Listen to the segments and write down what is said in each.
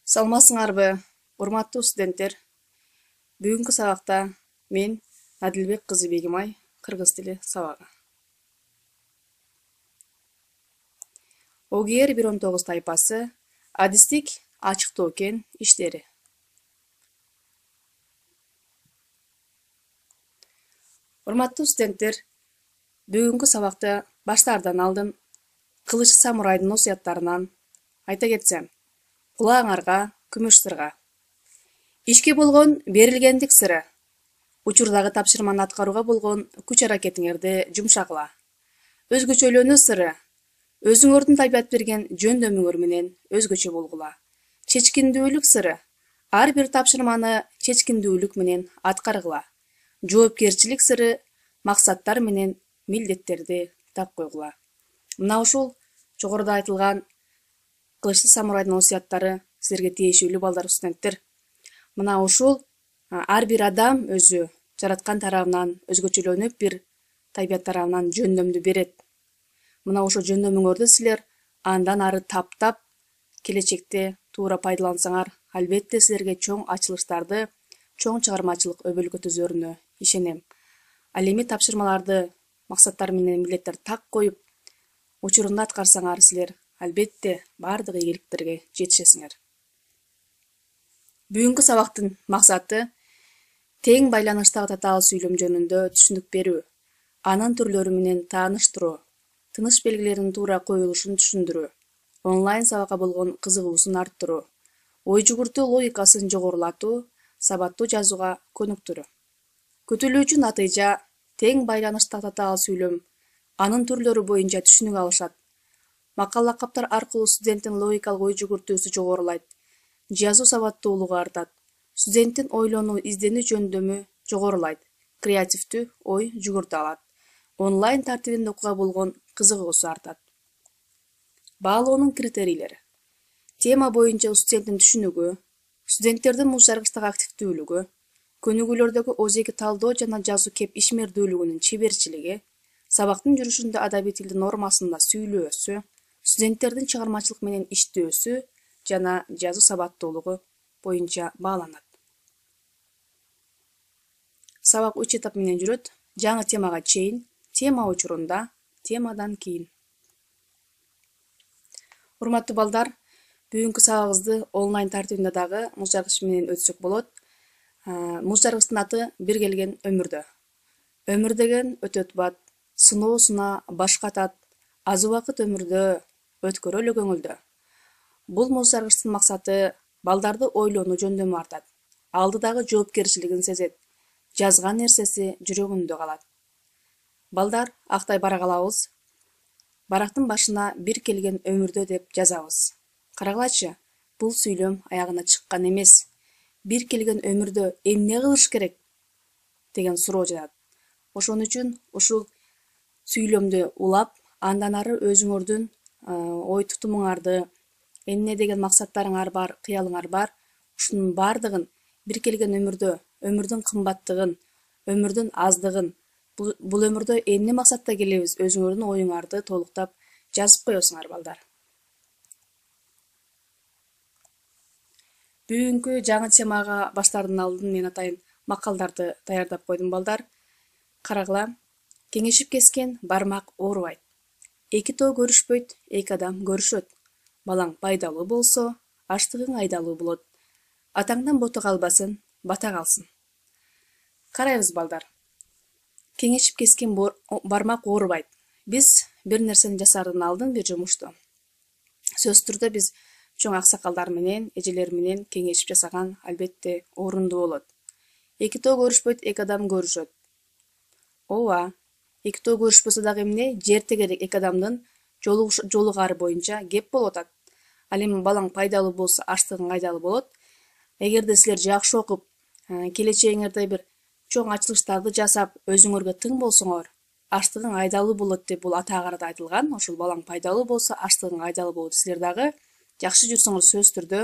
Саламатсыңарбы, урматтуу студенттер. Бүгүнкү сабакта мен Адилбек кызы Бегимай кыргыз тили сабагы. ОГР 119 тайпасы адистик ачыктоо кен иштери. Урматтуу студенттер, бүгүнкү сабакта баштаардан алдын кылыч самурайдын осуяттарынан айта кетсем, кулагыңарга күмүш сырга. Ишке болгон берилгендик сыры, учурдагы тапшырманы аткарууга болгон күч аракетиңерди жумшагыла. Өзгөчөлөнүү сыры, өзүңөрдүн табият берген жөндөмүңөр менен өзгөчө болгула. Чечкиндүүлүк сыры, ар бир тапшырманы чечкиндүүлүк менен аткаргыла. Жоопкерчилик сыры, максаттар менен милдеттерди так койгула. Мына ушул жогоруда айтылган кылычты самурайдын осуяттары силерге тиешелүү балдар студенттер. Мына ушул ар бир адам өзү жараткан тарабынан өзгөчөлөнүп бир табият тарабынан жөндөмдү берет. Мына ошол жөндөмүңөрдү силер андан ары таптап келечекте туура пайдалансаңар, албетте силерге чоң ачылыштарды, чоң чыгармачылык өбөлгө түзөрүнө ишенем. Ал эми тапшырмаларды максаттар менен милдеттерди так коюп, учурунда аткарсаңар, силер албетте бардык ийгиликтерге жетишесиңер. Бүгүнкү сабактын максаты тең байланыштагы татаал сүйлөм жөнүндө түшүнүк берүү, анын түрлөрү менен тааныштыруу, тыныш белгилеринин туура коюлушун түшүндүрүү, онлайн сабакка болгон кызыгуусун арттыруу, ой жүгүртүү логикасын жогорулатуу, сабаттуу жазууга көнүктүрүү. Күтүлүүчү натыйжа тең байланыштагы татаал сүйлөм, анын түрлөрү боюнча түшүнүк алышат. Макал лакаптар аркылуу студенттин логикалык ой жүгүртүүсү жогорулайт, жазуу сабаттуулугу артат, студенттин ойлонуу, изденүү жөндөмү жогорулайт, креативдүү ой жүгүртө алат, онлайн тартибинде окууга болгон кызыгуусу артат. Баалоонун критерийлери. Тема боюнча студенттин түшүнүгү, студенттердин муз жаргычтагы активдүүлүгү, көнүгүүлөрдөгү өзеки талдоо жана жазуу кеп ишмердүүлүгүнүн чеберчилиги, сабактын жүрүшүндө адабий тилдин нормасында сүйлөөсү, студенттердин чыгармачылык менен иштөөсү жана жазуу сабаттуулугу боюнча бааланат. Сабак 3 этап менен жүрөт. Жаңы темага чейин, тема учурунда, темадан кийин. Урматтуу балдар, бүгүнкү сабагыбызды онлайн тартибинде дагы муз жаргыч менен өтсөк болот. Муз жаргычтын аты бир келген өмүрдө. Өмүр деген өтөт бат, сыноосуна баш катат, аз убакыт өмүрдө, өткөрө эле көңүлдө. Бул муз жаргычтын максаты балдарды ойлонуу жөндөмү артат, алдыдагы жоопкерчилигин сезет, жазган нерсеси жүрөгүндө калат. Балдар, актай бара калабыз. Барактын башына бир келген өмүрдө деп жазабыз. Карагылачы, бул сүйлөм аягына чыккан эмес. Бир келген өмүрдө эмне кылыш керек деген суроо жатат. Ошон үчүн ушул сүйлөмдү улап, андан ары өзүңөрдүн ой тутумуңарды, эмне деген максаттарыңар бар, кыялыңар бар, ушунун бардыгын бир келген өмүрдө, өмүрдүн кымбаттыгын, өмүрдүн аздыгын, бул өмүрдө эмне максатта келебиз, өзүңөрдүн оюңарды толуктап жазып коесуңар балдар. Бүгүнкү жаңы темага баштаардан алдын мен атайын макалдарды даярдап койдум балдар. Карагыла, кеңешип кескен бармак оорубайт. Эки тоо көрүшпөйт, эки адам көрүшөт. Балаң пайдалуу болсо, аштыгың айдалуу болот. Атаңдан бото калбасын, бата калсын. Карайбыз балдар. Кеңешип кескен бармак оорубайт. Биз бир нерсени жасаардан алдын бир жумушту сөзсүз түрдө биз чоң аксакалдар менен, эжелер менен кеңешип жасаган албетте орундуу болот. Эки тоо көрүшпөйт, эки адам көрүшөт. Ооба, эки тоо көрүшпөсө дагы эмне, жер тегерек эки адамдын жолугары боюнча кеп болуп атат. Ал эми балаң пайдалуу болсо, аштыгың айдалуу болот. Эгерде силер жакшы окуп, келечегиңерде бир чоң ачылыштарды жасап, өзүңөргө тың болсоңор, аштыгың айдалуу болот деп бул ата карата айтылган. Ошол балаң пайдалуу болсо, аштыгың айдалуу болот. Силер дагы жакшы жүрсөңөр сөзсүз түрдө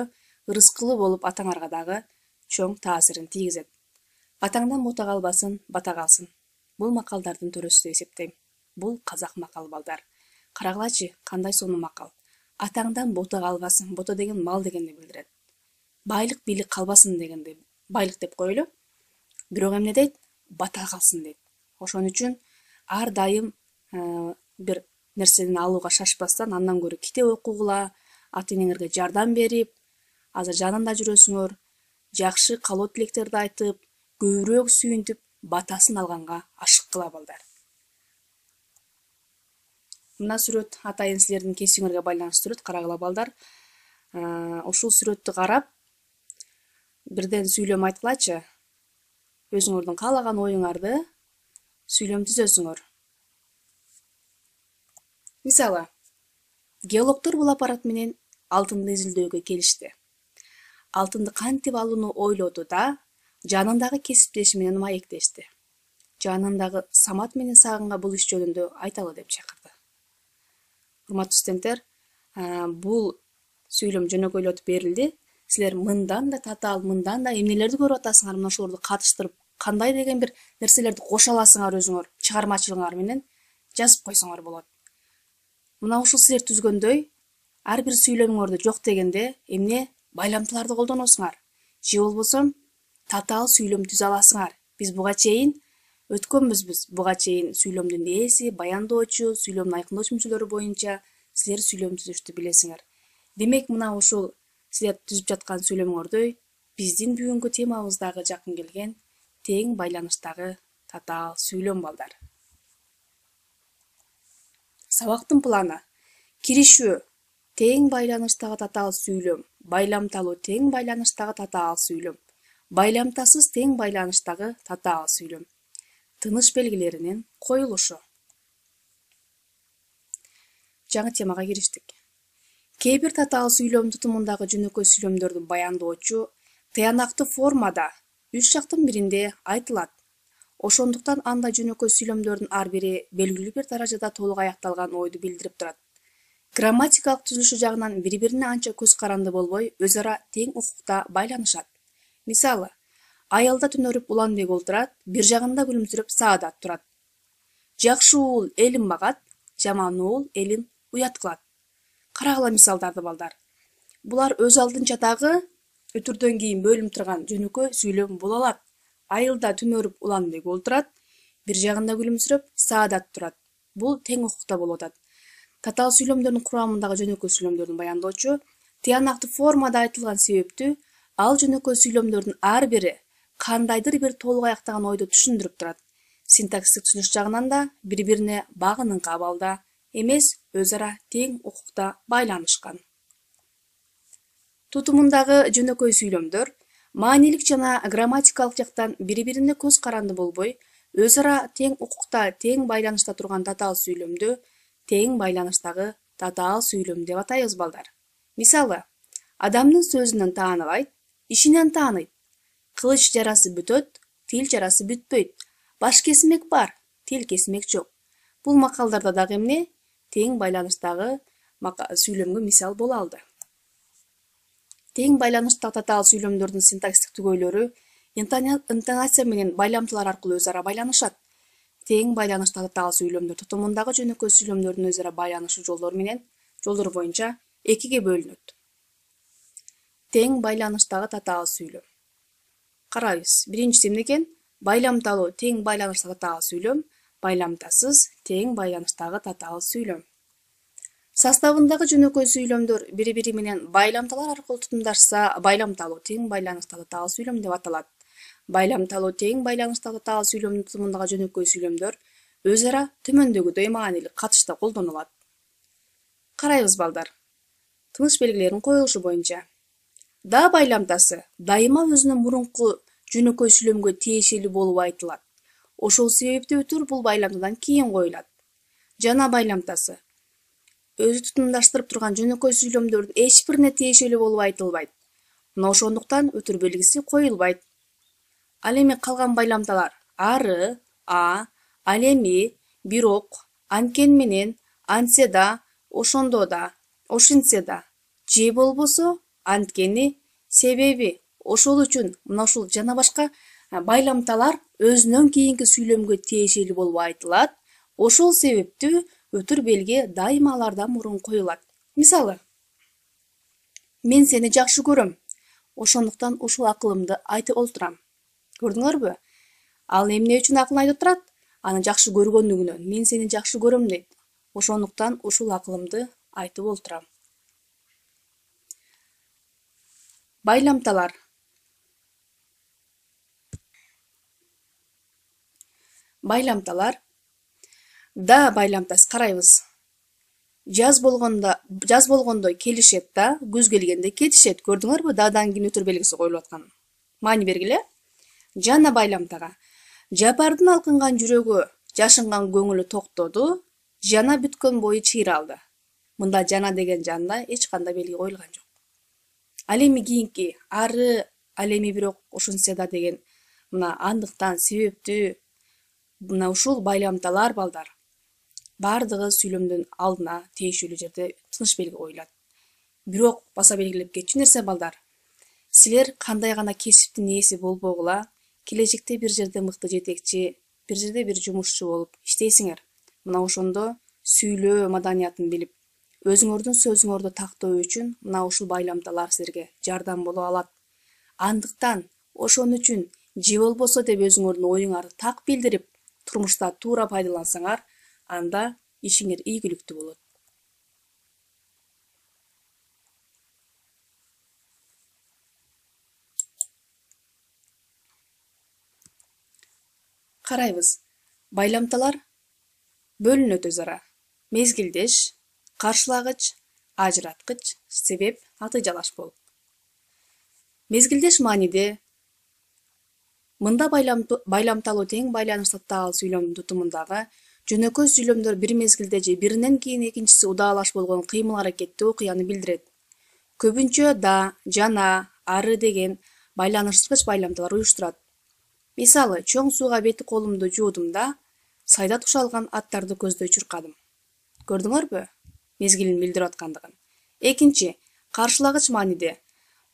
ырыскылуу болуп атаңарга дагы чоң таасирин тийгизет. Атаңдан бото калбасын, бата калсын. Бул макалдардын төрөсү деп эсептейм. Бул казак макалы балдар. Карагылачы, кандай сонун макал. Атаңдан бото калбасын. Бото деген мал дегенди билдирет. Байлык бийлик калбасын дегенде байлык деп коелу. Бирок эмне дейт? Бата калсын дейт. Ошон үчүн ар дайым бир нерсени алууга шашпастан андан көрө китеп окугула, ата энеңерге жардам берип, азыр жанында жүрөсүңөр, жакшы каалоо тилектерди айтып, көбүрөөк сүйүнтүп, батасын алганга ашыккыла балдар. Мына сүрөт атайын силердин кесиңерге байланыштуу сүрөт, карагыла балдар. Ушул сүрөттү карап, бирден сүйлөм айткылачы. Өзүңөрдүн каалаган оюңарды сүйлөм түзөсүңөр. Мисалы, геологдор бул аппарат менен алтынды изилдөөгө келишти. Алтынды кантип алууну ойлоду да, жанындагы кесиптеши менен маектешти. Жанындагы Самат менен Сагынга бул иш жөнүндө айталы деп чакырды. Урматтуу студенттер, бул сүйлөм жөнөкөйлөтүп берилди. Силер мындан да татаал, мындан да эмнелерди көрүп атасыңар, мына ошолорду катыштырып, кандай деген бир нерселерди кошо аласыңар өзүңөр, чыгармачылыгыңар менен жазып койсоңор болот. Мына ушул силер түзгөндөй, ар бир сүйлөмүңөрдү жок дегенде эмне байламтыларды колдоносуңар. Же болбосо татаал сүйлөм түзө аласыңар. Биз буга чейин өткөнбүзбүз. Буга чейин сүйлөмдүн ээси, баяндоочу, сүйлөмдүн айкындоочу мүчөлөрү боюнча силер сүйлөм түзүштү билесиңер. Демек, мына ушул силер түзүп жаткан сүйлөмүңөрдөй биздин бүгүнкү темабыздагы жакын келген тең байланыштагы татаал сүйлөм балдар. Сабактын планы: киришүү тең байланыштагы татаал сүйлөм, байламталуу тең байланыштагы татаал сүйлөм, байламтасыз тең байланыштагы татаал сүйлөм, тыныш белгилеринин коюлушу. Жаңы темага кириштик. Кээ бир татаал сүйлөм тутумундагы жөнөкөй сүйлөмдөрдү баяндоочу тыянактуу формада үч жактын биринде айтылат. Ошондуктан анда жөнөкөй сүйлөмдөрдүн ар бири белгилүү бир даражада толук аякталган ойду билдирип турат. Грамматикалык түзүлүшү жагынан бири-бирине анча көз каранды болбой, өз ара тең укукта байланышат. Мисалы, аялда түнөрүп Уланбек олтурат, бир жагында күлүмсүрөп Саадат турат. Жакшы уул элин багат, жаман уул элин уят кылат. Карагыла мисалдарды балдар. Булар өз алдынча дагы өтүрдөн кийин бөлүнүп турган жөнөкөй сүйлөм боло алат. Айылда түнөрүп Уланбек олтурат, бир жагында күлүмсүрөп Саадат турат. Бул тең укукта болуп атат. Татаал сүйлөмдөрдүн курамындагы жөнөкөй сүйлөмдөрдүн баяндоочу тыянактуу формада айтылган себептүү ал жөнөкөй сүйлөмдөрдүн ар бири кандайдыр бир толук аяктаган ойду түшүндүрүп турат. Синтаксистик түзүлүш жагынан да бири-бирине багыныңкы абалда эмес, өз ара тең укукта байланышкан. Тутумундагы жөнөкөй сүйлөмдөр маанилик жана грамматикалык жактан бири-бирине көз каранды болбой, өз ара тең укукта, тең байланышта турган татаал сүйлөмдү тең байланыштагы татаал сүйлөм деп атайбыз балдар. Мисалы, адамдын сөзүнөн тааныбайт, ишинен тааныйт. Кылыч жарасы бүтөт, тил жарасы бүтпөйт. Баш кесмек бар, тил кесмек жок. Бул макалдарда дагы эмне? Тең байланыштагы сүйлөмгө мисал боло алды. Тең байланыштагы татаал сүйлөмдөрдүн синтаксистик түгөйлөрү интонация менен байламтылар аркылуу өз ара байланышат. Тең байланыштагы татаал сүйлөмдөр тутумундагы жөнөкөй сүйлөмдөрдүн өз ара байланышуу жолдору боюнча экиге бөлүнөт. Тең байланыштагы татаал сүйлөм. Карайбыз. Биринчиси эмне экен? Байламталуу тең байланыштагы татаал сүйлөм, байламтасыз тең байланыштагы татаал сүйлөм. Составындагы жөнөкөй сүйлөмдөр бири-бири менен байламталар аркылуу тутумдашса, байламталуу тең байланыштагы татаал сүйлөм деп аталат. Байламталуу тең байланыштагы татаал сүйлөмдүн тутумундагы жөнөкөй сүйлөмдөр өз ара төмөндөгүдөй маанилик катышта колдонулат. Карайбыз балдар. Тыныш белгилеринин коюлушу боюнча. Да байламтасы дайыма өзүнүн мурунку жөнөкөй сүйлөмгө тиешелүү болуп айтылат. Ошол себептүү өтүр бул байламтадан кийин коюлат. Жана байламтасы өзү тутумдаштырып турган жөнөкөй сүйлөмдөрдүн эч бирине тиешелүү болуп айтылбайт. Мына ошондуктан өтүр белгиси коюлбайт. Ал эми калган байламталар ары, ал эми, бирок, анткени менен, антсе да, ошондо да, ошентсе да, же болбосо анткени, себеби, ошол үчүн, мына ушул жана башка байламталар өзүнөн кийинки сүйлөмгө тиешелүү болуп айтылат. Ошол себептүү өтүр белги дайыма алардан мурун коюлат. Мисалы, мен сени жакшы көрөм. ошондуктан ушул акылымды айтып отурам. Көрдүңөрбү? Ал эмне үчүн акылын айтып турат? Аны жакшы көргөндүгүнөн. Мен сени жакшы көрөм дейт. Ошондуктан ушул акылымды айтып отурам. Байламталар. Байламталар. Да байламтасы карайбыз. Жаз болгондо келишет да, күз келгенде кетишет. Көрдүңөрбү? Дадан кийин өтөр белгиси коюлуп аткан. Маани бергиле. Жана байламтага. Жапардын алкынган жүрөгү, жашынган көңүлү токтоду, жана бүткөн бою чыйралды. Мында жана деген жанда эч кандай белги коюлган жок. Ал эми кийинки ары, ал эми бирок ошентсе да деген мына андыктан себептүү мына ушул байламталар балдар. Бардыгы сүйлөмдүн алдына тиешелүү жерде тыныш белги коюлат. Бирок баса белгилеп кетчү нерсе балдар. Силер кандай гана кесиптин ээси болбогула, келечекте бир жерде мыкты жетекчи, бир жерде бир жумушчу болуп иштейсиңер. Мына ошондо сүйлөө маданиятын билип, өзүңөрдүн сөзүңөрдү тактоо үчүн мына ушул байламталар силерге жардам боло алат. Андыктан ошон үчүн же болбосо деп өзүңөрдүн оюңарды так билдирип, турмушта туура пайдалансаңар, анда ишиңер ийгиликтүү болот. Карайбыз. Байламталар бөлүнөт өз ара. Мезгилдеш, каршылагыч, ажыраткыч, себеп, натыйжалаш болуп. Мезгилдеш мааниде мында байламталуу тең байланыштуу татаал сүйлөмдүн тутумундагы жөнөкөй сүйлөмдөр бир мезгилде же биринен кийин экинчиси удаалаш болгон кыймыл-аракеттүү окуяны билдирет. Көбүнчө да, жана, ары деген байланыштыргыч байламталар уюштурат. Мисалы, чоң сууга бети колумду жуудум да, сайда тушалган аттарды көздөй чуркадым. Көрдүңөрбү? Мезгилин билдирип аткандыгын. Экинчи, каршылагыч мааниде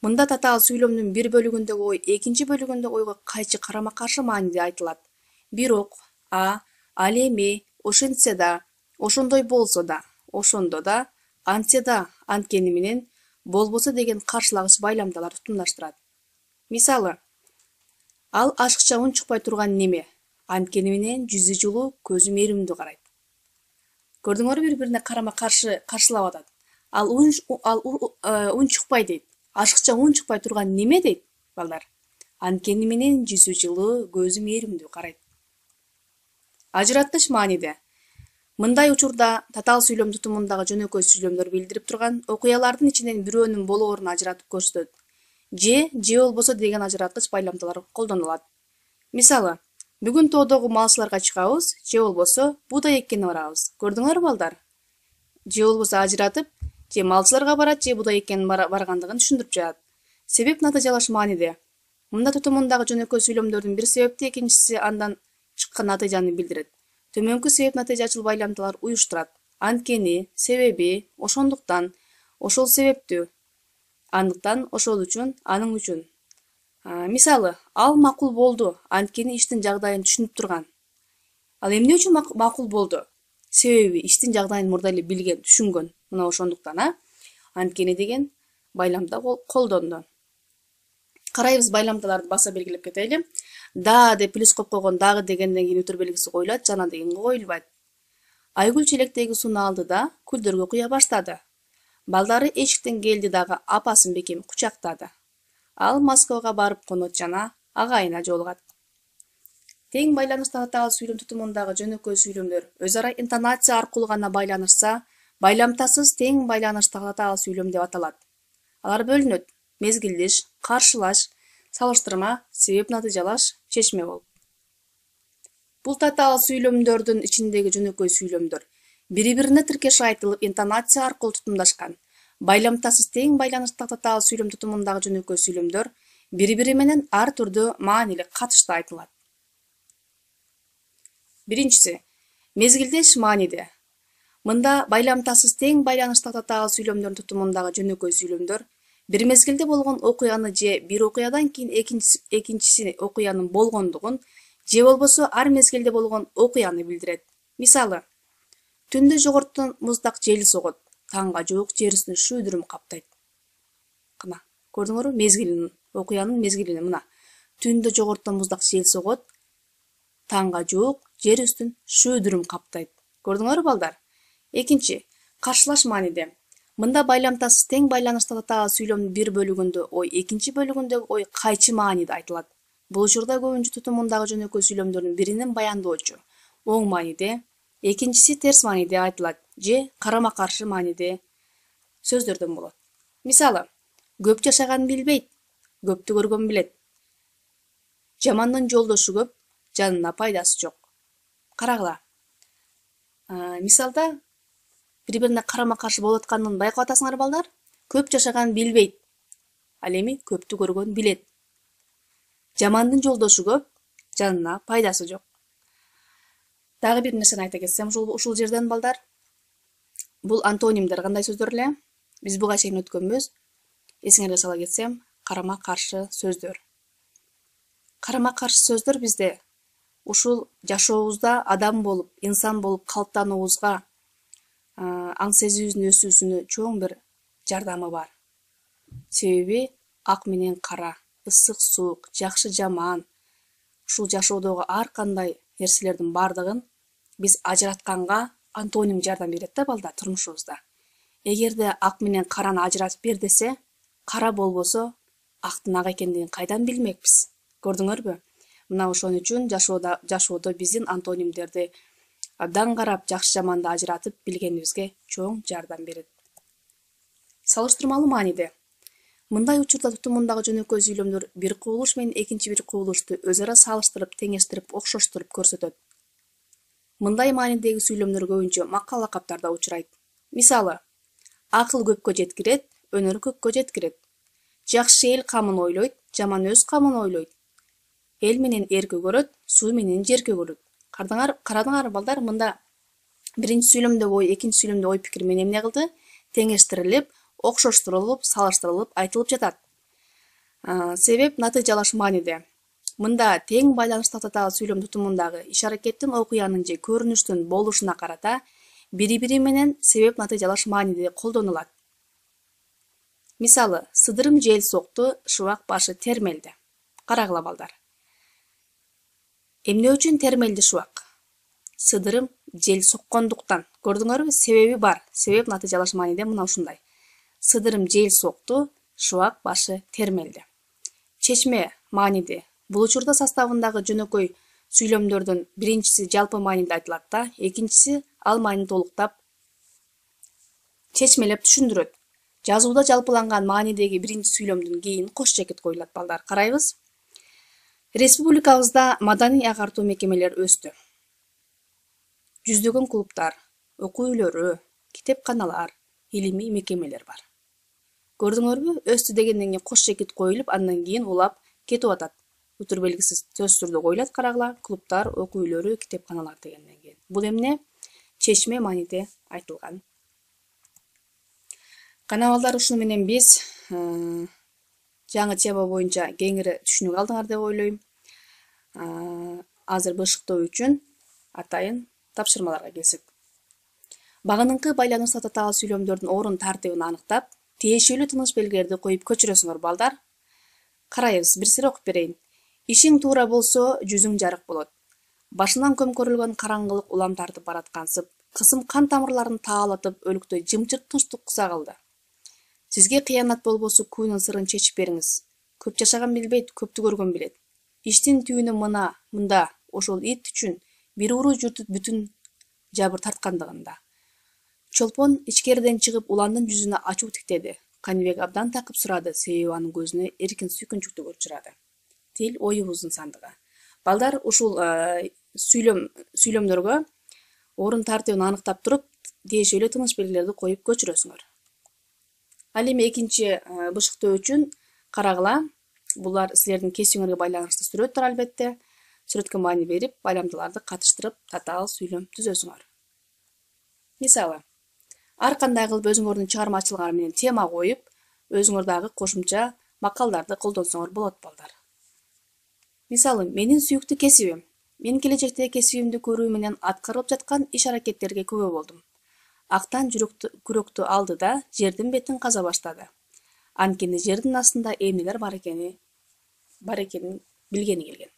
мында татаал сүйлөмдүн бир бөлүгүндөгү ой экинчи бөлүгүндөгү ойго кайчы карама-каршы мааниде айтылат. Бирок, ал эми, ошентсе да, ошондой болсо да, ошондо да, антсе да, анткени менен, болбосо деген каршылагыч байламталар тутумдаштырат. Мисалы, ал ашыкча унчукпай турган неме, анткени менен жүзү жылуу, көзү мээримдүү карайт. Көрдүңөрбү, бири-бирине карама-каршы каршылап атат. Ал унчукпай дейт. Ашыкча унчукпай турган неме дейт, балдар. Анткени менен жүзү жылуу, көзү мээримдүү карайт. Ажыраткыч мааниде мындай учурда татаал сүйлөм тутумундагы жөнөкөй сүйлөмдөр билдирип турган окуялардын ичинен бирөөнүн болоорун ажыратып көрсөтөт. Же болбосо деген ажыраткыч байламталар колдонулат. Мисалы, бүгүн тоодогу малчыларга чыгабыз, же болбосо буудай эккенине барабыз. Көрдүңөрбү балдар? Же болбосо ажыратып, же малчыларга барат, же буудай эккенине баргандыгын түшүндүрүп жатат. Себеп натыйжалаш мааниде мында тутумундагы жөнөкөй сүйлөмдөрдүн бир себепти, экинчиси андан чыккан натыйжаны билдирет. Төмөнкү себеп натыйжачыл байламталар уюштурат. Анткени, себеби, ошондуктан, ошол себептүү, андыктан, ошол үчүн, аның үчүн. Мисалы, ал макул болду, анткени иштин жагдайын түшүнүп турган. Ал эмне үчүн макул болду? Себеби иштин жагдайын мурда эле билген, түшүнгөн. Мына ошондуктан, анткени деген байламда колдонду. Карайбыз, байламталарды баса белгилеп кетели. Да деп плюс коюп койгон, дагы дегенден кийин өтөр белгиси коюлат, жана деген коюлбайт. Айгүл челектеги сууну алды да күлдөргө куя баштады. Балдары эшиктен келди дагы апасын бекем кучактады. Ал Москвага барып конот жана агайына жолугат. Тең байланыштуу татаал сүйлөм тутумундагы жөнөкөй сүйлөмдөр өз ара интонация аркылуу гана байланышса, байламтасыз тең байланыштуу татаал сүйлөм деп аталат. Алар бөлүнөт: мезгилдеш, каршылаш, салыштырма, себеп натыйжалаш, чечме болуп. Бул татаал сүйлөмдөрдүн ичиндеги жөнөкөй сүйлөмдөр бири-бирине тиркеш айтылып интонация аркылуу тутумдашкан. Байламтасыз тең байланыштуу татаал сүйлөм тутумундагы жөнөкөй сүйлөмдөр бири-бири менен ар түрдүү маанилик катышта айтылат. Биринчиси, мезгилдеш мааниде. Мында байламтасыз тең байланыштуу татаал сүйлөмдөрдүн тутумундагы жөнөкөй сүйлөмдөр бир мезгилде болгон окуяны же бир окуядан кийин экинчиси окуянын болгондугун, же болбосо ар мезгилде болгон окуяны билдирет. Мисалы, түндө жогорудон муздак жел согот, таңга жуук жер үстүн шүйдүрүм каптайт. Көрдүңөрбү? Мезгилин, окуянын мезгилини мына. Түндө жогортон муздак жел согот, таңга жуук, жер үстүн шөөдүрүм каптайт. Көрдүңөрбү балдар? Экинчи, каршылаш мааниде. Мында байламтасыз тең байланыштуу татаал сүйлөмдүн бир бөлүгүндө ой, экинчи бөлүгүндөгү ой кайчы мааниде айтылат. Бул учурда көбүнчө тутумундагы жөнөкөй сүйлөмдөрдүн биринин баяндоочу оң мааниде, экинчиси терс мааниде айтылат же карама каршы мааниде сөздөрдөн болот. Мисалы, көп жашаган билбейт, көптү көргөн билет. Жамандын жолдошу көп, жанына пайдасы жок. Карагыла. Мисалда бири-бирине карама каршы болуп атканын байкап атасыңар балдар? Көп жашаган билбейт, ал эми көптү көргөн билет. Жамандын жолдошу көп, жанына пайдасы жок. Дагы бир нерсени айта кетсем ушул жерден балдар. Бул антонимдер кандай сөздөр эле? Биз буга чейин өткөнбүз. Эсиңерге сала кетсем, карама каршы сөздөр. Карама каршы сөздөр бизде ушул жашообузда адам болуп, инсан болуп калыптануубузга, аң сезүүбүздүн өсүүсүнө чоң бир жардамы бар. Себеби ак менен кара, ысык суук, жакшы жаман, ушул жашоодогу ар кандай нерселердин бардыгын биз ажыратканга антоним жардам берет да балдар турмушубузда. Эгерде ак менен караны ажыратып бер десе, кара болбосо, актын ак экендигин кайдан билмекпиз? Көрдүңөрбү? Мына ошон үчүн жашоодо биздин антонимдерди абдан карап, жакшы жаманды ажыратып билгенибизге чоң жардам берет. Салыштырмалуу мааниде. Мындай учурда тутумундагы жөнөкөй сүйлөмдөр бир кубулуш менен экинчи бир кубулушту өз ара салыштырып, теңештирип, окшоштуруп көрсөтөт. Мындай маанидеги сүйлөмдөр көбүнчө макал лакаптарда учурайт. Мисалы, акыл көпкө жеткирет, өнөр көккө жеткирет. Жакшы эл камын ойлойт, жаман өз камын ойлойт. Эл менен эр көгөрөт, суу менен жер көгөрөт. Карадыңар балдар, мында биринчи сүйлөмдөгү ой, экинчи сүйлөмдөгү ой пикир менен эмне кылды? Теңештирилип, окшоштурулуп, салыштырылып айтылып жатат. Себеп натыйжалаш мааниде. Мында тең байланыштуу татаал сүйлөм тутумундагы иш-аракеттин, окуянын же көрүнүштүн болушуна карата бири-бири менен себеп натыйжалаш мааниде колдонулат. Мисалы, сыдырым жел сокту, шыбак башы термелди. Карагыла балдар. Эмне үчүн термелди шыбак? Сыдырым жел соккондуктан. Көрдүңөрбү? Себеби бар. Себеп натыйжалаш мааниде мына ушундай. Сыдырым жел сокту, шыбак башы термелди. Чечме мааниде. Бул учурда составындагы жөнөкөй сүйлөмдөрдүн биринчиси жалпы мааниде айтылат да, экинчиси ал маанини толуктап чечмелеп түшүндүрөт. Жазууда жалпыланган маанидеги биринчи сүйлөмдөн кийин кош чекит коюлат балдар. Карайбыз. Республикабызда маданий агартуу мекемелери өстү. Жүздөгөн клубтар, окуу үйлөрү, китепканалар, илимий мекемелер бар. Көрдүңөрбү? Өстү дегенден кийин кош чекит коюлуп, андан кийин улап кетип атат. Утур белгисиз сөз түрдө коюлат, карагыла, клубтар, окуу үйлөрү, китепканалар дегенден кийин. Бул эмне? Чечме мааниде айтылган. Кана балдар, ушуну менен биз жаңы тема боюнча кеңири түшүнүк алдыңар деп ойлойм. Азыр бышыктоо үчүн атайын тапшырмаларга келсек. Багыныңкы байланыштуу татаал сүйлөмдөрдүн орун тартибин аныктап, тиешелүү тыныш белгилерди коюп көчүрөсүңөр балдар. Карайбыз, бир сире окуп берейин. Ишиң туура болсо, жүзүң жарык болот. Башынан көмкөрүлгөн караңгылык улам тартып бараткансып, кысым кан тамырларын таалатып, өлүктөй жымчырт тынчтык куса калды. Сизге кыянат болбосо күүнүн сырын чечип бериңиз. Көп жашаган билбейт, көптү көргөн билет. Иштин түйүнү мында, ошол ит үчүн бир уру журтут бүтүн жабыр тарткандыгында. Чолпон ичкериден чыгып уландын жүзүнө ачуу тиктеди. Канибек абдан такып сурады, себеби анын көзүнө эркин сүйкүнчүктүк учурады. Тил оюбуздун сандыгы. Балдар, ушул сүйлөмдөргө орун тартибин аныктап туруп, тиешелүү тыныш белгилерди коюп көчүрөсүңөр. Ал эми экинчи бышыктоо үчүн карагыла. Булар силердин кесиңерге байланыштуу сүрөттөр албетте. Сүрөткө маани берип, байламдууларды катыштырып, татаал сүйлөм түзөсүңөр. Мисалы, ар кандай кылып өзүңөрдүн чыгармачылыгыңар менен тема коюп, өзүңөр дагы кошумча макалдарды колдонсоңор болот балдар. Мисалы, менин сүйүктүү кесибим. Мен келечектеги кесибимди көрүү менен аткарылып жаткан иш-аракеттерге күбө болдум. Актан күрөктү алды да жердин бетин каза баштады. Анткени жердин астында эмнелер бар экенин билгени келген.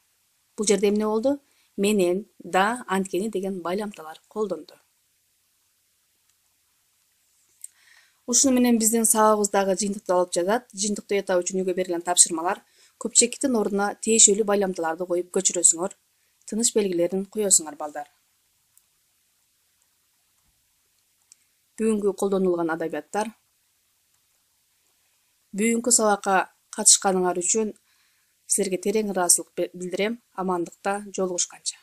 Бул жерде эмне болду? Менен, да, анткени деген байламталар колдонду. Ушуну менен биздин сабагыбыздагы жыйынтыкталып жатат. Жыйынтыкты уятуу үчүн үйгө берилген тапшырмалар: көпчектиктин ордуна тиешелүү байламталарды коюп көчүрөсүңөр, тыныш белгилерин коесуңар балдар. Бүгүнкү колдонулган адабияттар. Бүгүнкү сабакка катышканыңар үчүн силерге терең ыраазычылык билдирем. Амандыкта жолугушканча.